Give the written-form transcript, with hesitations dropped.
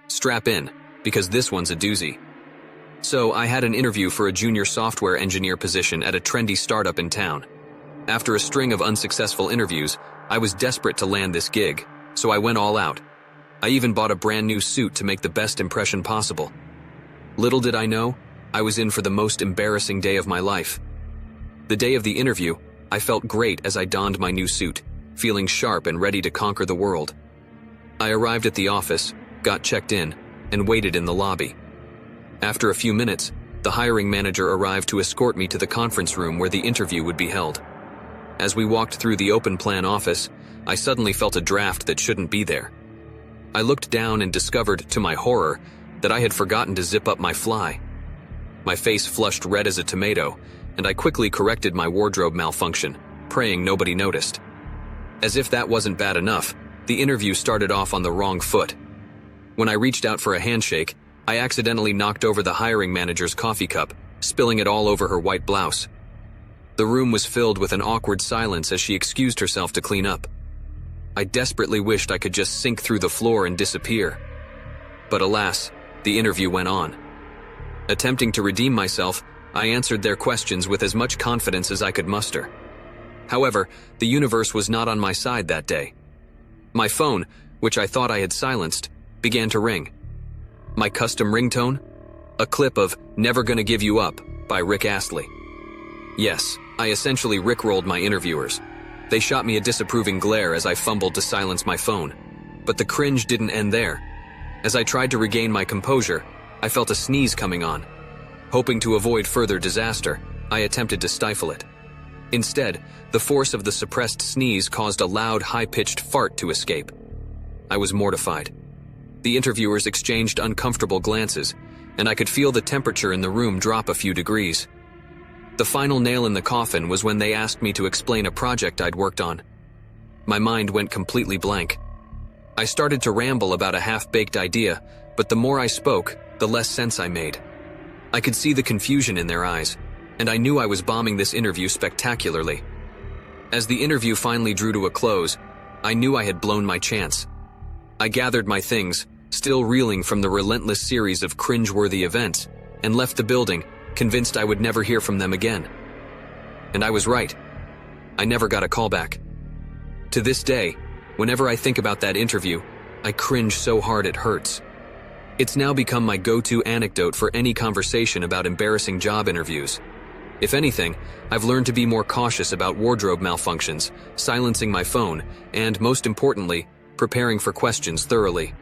Strap in, because this one's a doozy. So, I had an interview for a junior software engineer position at a trendy startup in town. After a string of unsuccessful interviews, I was desperate to land this gig, so I went all out. I even bought a brand new suit to make the best impression possible. Little did I know, I was in for the most embarrassing day of my life. The day of the interview, I felt great as I donned my new suit, feeling sharp and ready to conquer the world. I arrived at the office, got checked in, and waited in the lobby. After a few minutes, the hiring manager arrived to escort me to the conference room where the interview would be held. As we walked through the open plan office, I suddenly felt a draft that shouldn't be there. I looked down and discovered, to my horror, that I had forgotten to zip up my fly. My face flushed red as a tomato, and I quickly corrected my wardrobe malfunction, praying nobody noticed. As if that wasn't bad enough, the interview started off on the wrong foot. When I reached out for a handshake, I accidentally knocked over the hiring manager's coffee cup, spilling it all over her white blouse. The room was filled with an awkward silence as she excused herself to clean up. I desperately wished I could just sink through the floor and disappear. But alas, the interview went on. Attempting to redeem myself, I answered their questions with as much confidence as I could muster. However, the universe was not on my side that day. My phone, which I thought I had silenced, began to ring. My custom ringtone? A clip of "Never Gonna Give You Up" by Rick Astley. Yes, I essentially rickrolled my interviewers. They shot me a disapproving glare as I fumbled to silence my phone. But the cringe didn't end there. As I tried to regain my composure, I felt a sneeze coming on. Hoping to avoid further disaster, I attempted to stifle it. Instead, the force of the suppressed sneeze caused a loud, high-pitched fart to escape. I was mortified. The interviewers exchanged uncomfortable glances, and I could feel the temperature in the room drop a few degrees. The final nail in the coffin was when they asked me to explain a project I'd worked on. My mind went completely blank. I started to ramble about a half-baked idea, but the more I spoke, the less sense I made. I could see the confusion in their eyes, and I knew I was bombing this interview spectacularly. As the interview finally drew to a close, I knew I had blown my chance. I gathered my things, still reeling from the relentless series of cringe-worthy events, and left the building, convinced I would never hear from them again. And I was right. I never got a call back. To this day, whenever I think about that interview, I cringe so hard it hurts. It's now become my go-to anecdote for any conversation about embarrassing job interviews. If anything, I've learned to be more cautious about wardrobe malfunctions, silencing my phone, and, most importantly, preparing for questions thoroughly.